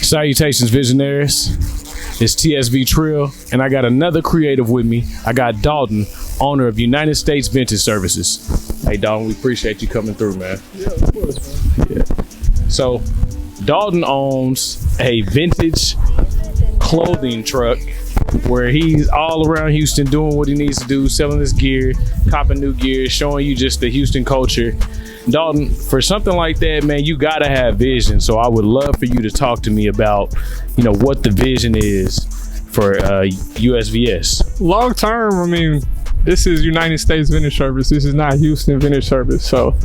Salutations, visionaries. It's TSV Trill, and I got another creative with me. I got Dalton, owner of United States Vintage Services. Hey, Dalton, we appreciate you coming through, man. Yeah, of course, man. Yeah. So, Dalton owns a vintage clothing truck where he's all around Houston doing what he needs to do, selling his gear, copping new gear, showing you just the Houston culture. Dalton, for something like that, man, you gotta have vision. So I would love for you to talk to me about, what the vision is for USVS. Long term, I mean, this is United States Vintage Service. This is not Houston Vintage Service. So,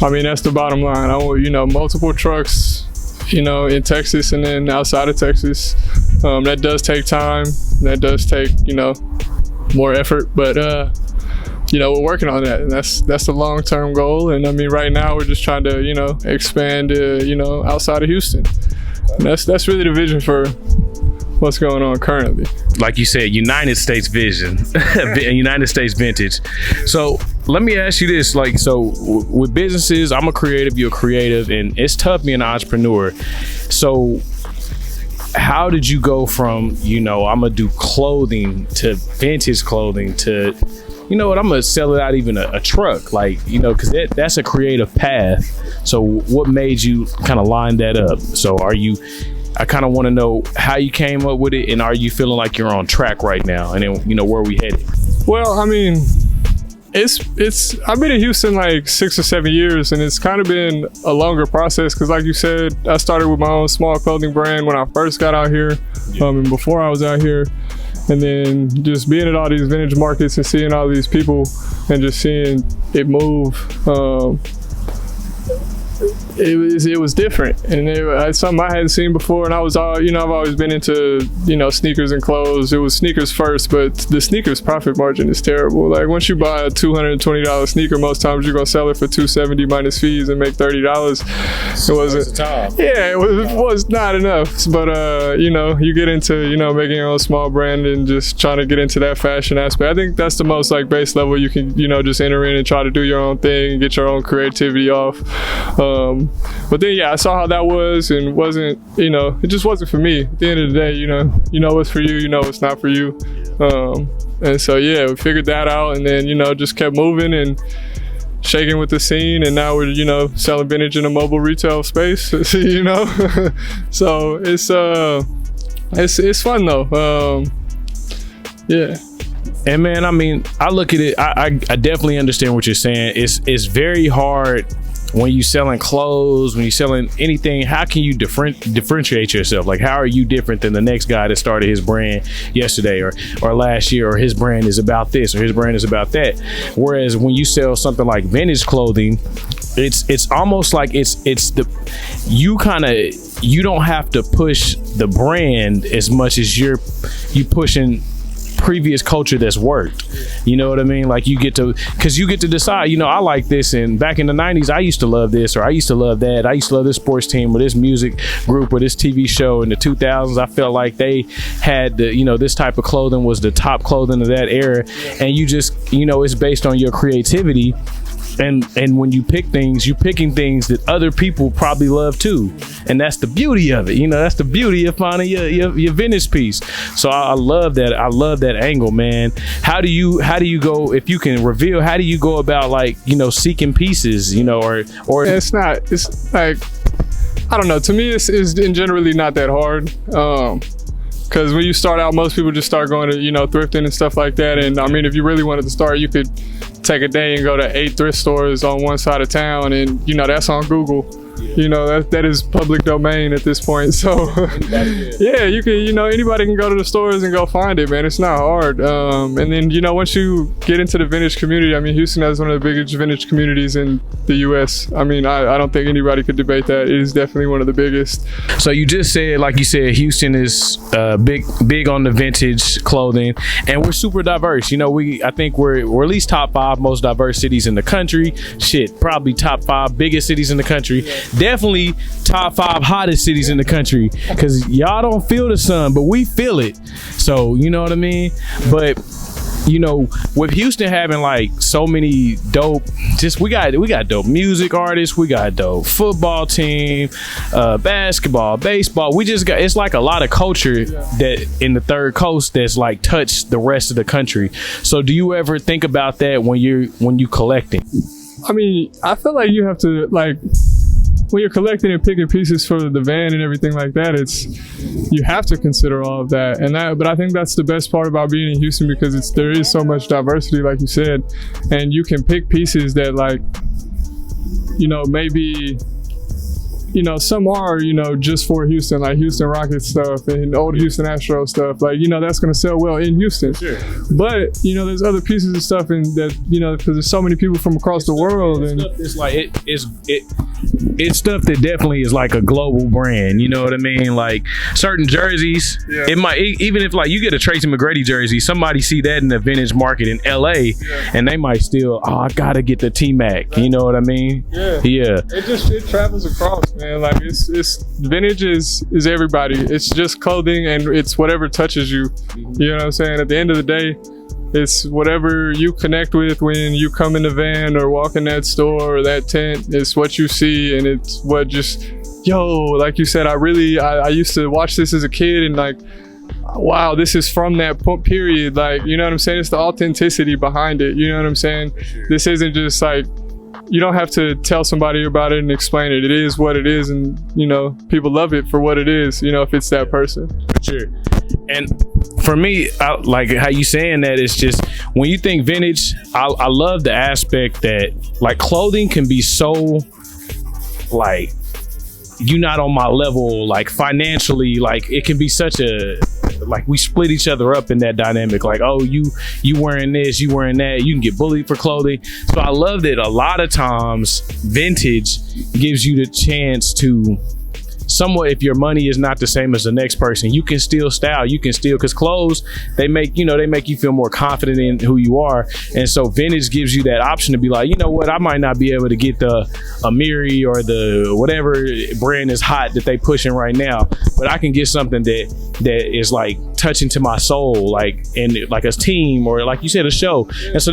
I mean, that's the bottom line. I want, multiple trucks, in Texas and then outside of Texas. That does take time. That does take, more effort. But, we're working on that, and that's the long-term goal. And I mean, right now we're just trying to, expand, outside of Houston. And that's really the vision for what's going on currently. Like you said, United States vision, United States vintage. So let me ask you this, with businesses, I'm a creative, you're a creative, and it's tough being an entrepreneur. So how did you go from, I'm gonna do clothing to vintage clothing to, I'm gonna sell it out even a truck, because that's a creative path. So what made you kind of line that up? So I kind of want to know how you came up with it, and are you feeling like you're on track right now? And then, where are we headed? Well, I mean, I've been in Houston like 6 or 7 years, and it's kind of been a longer process because, like you said, I started with my own small clothing brand when I first got out here, and before I was out here. And then just being at all these vintage markets and seeing all these people and just seeing it move, it was different, and it's something I hadn't seen before. And I was all, I've always been into, sneakers and clothes. It was sneakers first, but the sneakers profit margin is terrible. Like once you buy a $220 sneaker, most times you're gonna sell it for $270 minus fees and make $30. It wasn't. Yeah, it was not enough. But you get into making your own small brand and just trying to get into that fashion aspect. I think that's the most base level you can just enter in and try to do your own thing and get your own creativity off. But then, I saw how that was, and wasn't, it just wasn't for me. At the end of the day, you know what's for you, what's not for you. And so, we figured that out, and then, just kept moving and shaking with the scene. And now we're, selling vintage in a mobile retail space, So it's fun though. Yeah. And man, I mean, I look at it, I definitely understand what you're saying. It's very hard when you selling clothes, when you selling anything. How can you differentiate yourself? Like, how are you different than the next guy that started his brand yesterday or last year, or his brand is about this or his brand is about that? Whereas when you sell something like vintage clothing, it's almost like you don't have to push the brand as much as you pushing previous culture that's worked. You know what I mean? Like you get to decide, I like this, and back in the 90s I used to love this, or I used to love that. I used to love this sports team or this music group or this TV show. In the 2000s I felt like they had this type of clothing was the top clothing of that era, and you just it's based on your creativity. And when you pick things, you're picking things that other people probably love too, and that's the beauty of it. That's the beauty of finding your vintage piece. So I love that. I love that angle, man. How do you go, if you can reveal, how do you go about seeking pieces, or it's like, I don't know. To me, it's generally not that hard. Because when you start out, most people just start going to, thrifting and stuff like that. And I mean, if you really wanted to start, you could take a day and go to 8 thrift stores on one side of town, and that's on Google. That is public domain at this point. So you can, anybody can go to the stores and go find it, man. It's not hard. And then, once you get into the vintage community, I mean, Houston has one of the biggest vintage communities in the US. I mean, I don't think anybody could debate that. It is definitely one of the biggest. So you just said, like you said, Houston is big on the vintage clothing, and we're super diverse. I think we're at least top 5 most diverse cities in the country. Shit, probably top 5 biggest cities in the country. Definitely top 5 hottest cities in the country, because y'all don't feel the sun, but we feel it. So you know what I mean. But you know, with Houston having like so many dope, we got dope music artists, we got dope football team, basketball, baseball. We just got, it's like a lot of culture that in the Third Coast that's like touched the rest of the country. So do you ever think about that when you collecting? I mean, I feel like you have to, like, when you're collecting and picking pieces for the van and everything like that, you have to consider all of that. But I think that's the best part about being in Houston, because there is so much diversity, like you said, and you can pick pieces that, like, you know, maybe, you know, some are, you know, just for Houston, like Houston Rockets stuff and old Houston Astros stuff, like, you know, that's going to sell well in Houston. Sure. But, you know, there's other pieces of stuff and that, you know, because there's so many people from across the world, and it's like it's stuff that definitely is like a global brand. You know what I mean? Like certain jerseys, it might, even if like you get a Tracy McGrady jersey, somebody see that in the vintage market in LA, and they might still, I gotta get the T-Mac. You know what I mean? Yeah. It travels across, man. Like it's vintage is everybody. It's just clothing, and it's whatever touches you. You know what I'm saying? At the end of the day, it's whatever you connect with when you come in the van or walk in that store or that tent. It's what you see, and it's what just, like you said, I used to watch this as a kid, and like, wow, this is from that period. Like, you know what I'm saying? It's the authenticity behind it. You know what I'm saying? This isn't just like, you don't have to tell somebody about it and explain it. It is what it is, and, you know, people love it for what it is, you know, if it's that person. Sure. And for me, like how you saying that, it's just when you think vintage, I love the aspect that like clothing can be so like, you're not on my level, like financially, like it can be such a, like we split each other up in that dynamic. Like, oh, you wearing this, you wearing that, you can get bullied for clothing. So I love that a lot of times vintage gives you the chance to somewhat, if your money is not the same as the next person, you can still style, you can still, because clothes, they make you feel more confident in who you are. And so vintage gives you that option to be like, you know what, I might not be able to get the Amiri or the whatever brand is hot that they pushing right now, but I can get something that is like touching to my soul, like, and like a team, or like you said, a show. And so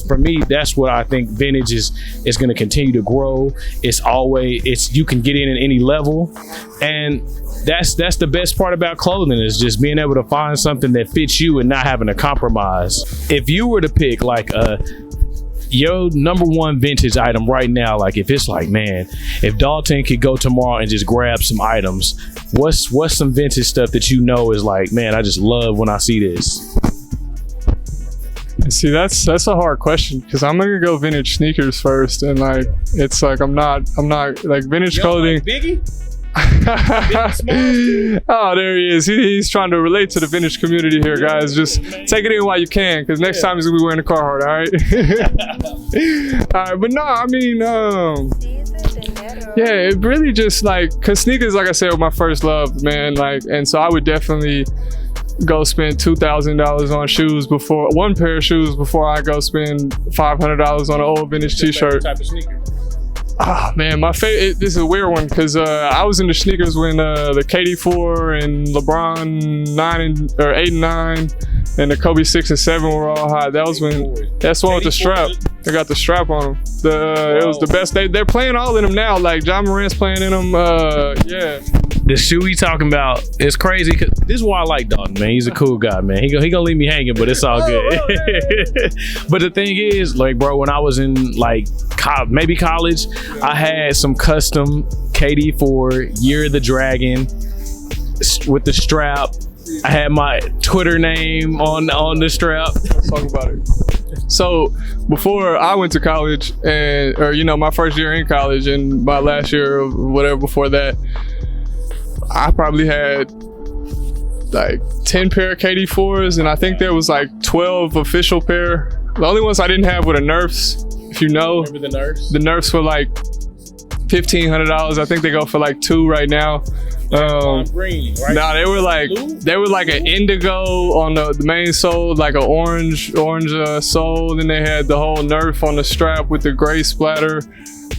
for me, that's what I think vintage is going to continue to grow. You can get in at any level. And that's the best part about clothing, is just being able to find something that fits you and not having to compromise. If you were to pick like your number one vintage item right now, like if it's like, man, if Dalton could go tomorrow and just grab some items, what's some vintage stuff that you know is like, man, I just love when I see this? See, that's a hard question, because I'm gonna go vintage sneakers first, and like it's like I'm not like vintage clothing. Like Biggie? Oh, there he is. He's trying to relate to the vintage community here, guys. Just take it in while you can, because next time he's gonna be wearing a Carhartt. All right. All right, but no, I mean, yeah, it really just like, because sneakers, like I said, were my first love, man. Like, and so I would definitely go spend $2,000 on shoes one pair of shoes before I go spend $500 on an old vintage T-shirt. Type of sneaker. Ah, man, my favorite, this is a weird one, because I was into sneakers when the KD4 and LeBron 8 and 9 and the Kobe 6 and 7 were all hot. That was when, that's the one with the strap. They got the strap on them. It was the best. They're playing all in them now. Like John Morant's playing in them. Yeah. The shoe he talking about is crazy. Cause this is why I like Dalton, man. He's a cool guy, man. He gonna leave me hanging, but it's all good. But the thing is, like, bro, when I was in like maybe college, I had some custom KD4 Year of the Dragon with the strap. I had my Twitter name on the strap. Let's talk about it. So before I went to college, my first year in college and my last year or whatever before that, I probably had like 10 pair of KD4s, and I think there was like 12 official pair. The only ones I didn't have were the Nerfs, if you know. Remember the Nerfs? The Nerfs were like $1,500. I think they go for like $2 right now. Green, right? Nah, they were like an indigo on the main sole, like an orange sole. Then they had the whole Nerf on the strap with the gray splatter.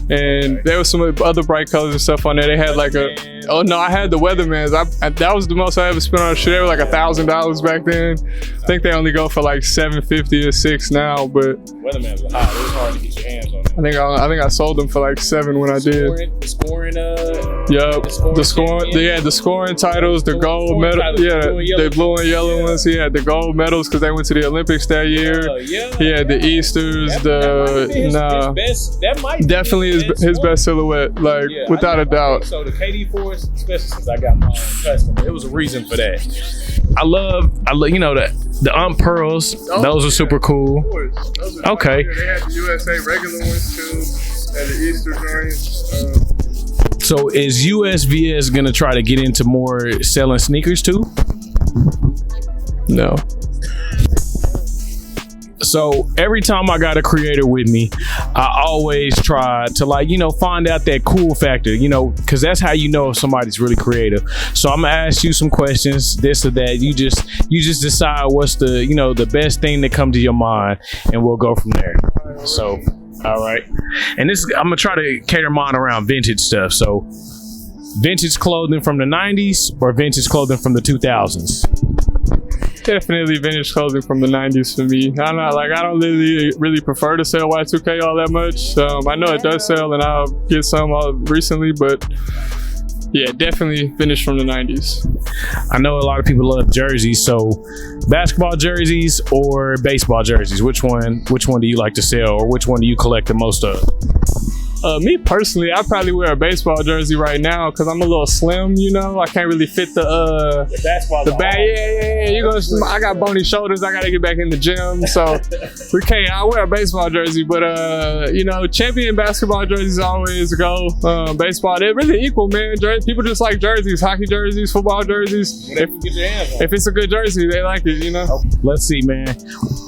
And there was some other bright colors and stuff on there. They had like oh no, I had the Weathermans. That was the most I ever spent on a shoe. They were like $1,000 back then. I think they only go for like $750 or $6 now, but Weathermans were hot. It was hard to get your hands on them. I think I sold them for like $7 when I did. The scoring, yep. The scoring titles, the gold medal, the blue and yellow ones. He had the gold medals because they went to the Olympics that year. He had the Easters, that might definitely his best silhouette, like without a doubt. So the KD4s, especially since I got my own custom, there was a reason for that. I love the pearls. Those are super cool. Okay. They had the USA regular ones too, and the Easter joints. So is USVS gonna try to get into more selling sneakers too? No. So every time I got a creator with me, I always try to find out that cool factor, because that's how you know if somebody's really creative. So I'm gonna ask you some questions, this or that. You just decide what's the best thing that comes to your mind, and we'll go from there. So, all right. And I'm gonna try to cater mine around vintage stuff. So, vintage clothing from the 90s or vintage clothing from the 2000s? Definitely vintage clothing from the 90s for me. I don't really prefer to sell Y2K all that much. I know it does sell, and I'll get some recently, but yeah, definitely vintage from the 90s. I know a lot of people love jerseys, so basketball jerseys or baseball jerseys, which one do you like to sell, or which one do you collect the most of? Me personally, I probably wear a baseball jersey right now because I'm a little slim, I can't really fit the bag. Yeah. I got bony shoulders. I gotta get back in the gym, so we can't. I wear a baseball jersey, but champion basketball jerseys always go. Baseball, they're really equal, man. People just like jerseys, hockey jerseys, football jerseys. If it's a good jersey, they like it, Let's see, man.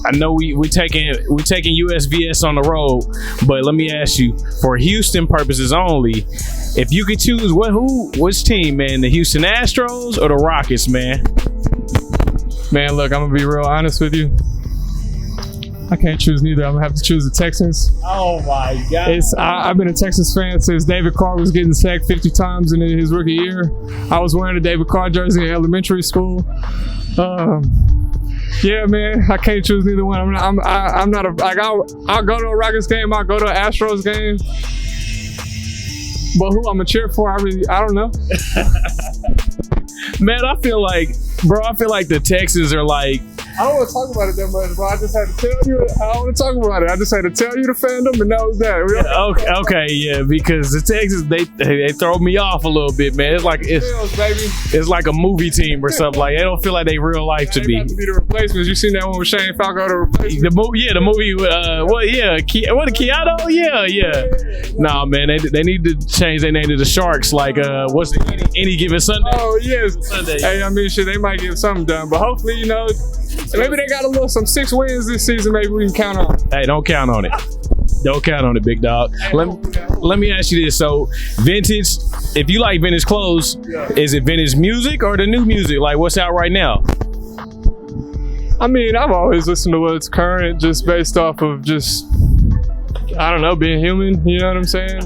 I know we taking USVS on the road, but let me ask you, for Houston purposes only, if you could choose which team, man, the Houston Astros or the Rockets, man? Man, look, I'm gonna be real honest with you. I can't choose neither. I'm gonna have to choose the Texans. Oh my God! I've been a Texans fan since David Carr was getting sacked 50 times in his rookie year. I was wearing a David Carr jersey in elementary school. Yeah, man, I can't choose neither one. I'm not I'll go to a Rockets game. I'll go to an Astros game. But who I'm gonna cheer for, I don't know. Man, I feel like the Texans are like. I don't want to talk about it that much, bro. I just had to tell you. I don't want to talk about it. I just had to tell you the fandom, and that was that. Okay, because the Texans they throw me off a little bit, man. It's like a movie team or something. Like they don't feel like they real life to me. Have to be the replacements. You seen that one with Shane Falco, the replacement? The movie. Keanu? Yeah. Nah, man, they need to change their name to the Sharks. Like what's any given Sunday? Oh yes. Sunday. Hey, I mean, shit, they might get something done, but hopefully, maybe they got some 6 wins this season. Maybe we can count on. Hey, don't count on it. Don't count on it, big dog. Let me ask you this. So, vintage, if you like vintage clothes, is it vintage music or the new music? Like, what's out right now? I mean, I've always listened to what's current just based off of I don't know, being human. You know what I'm saying?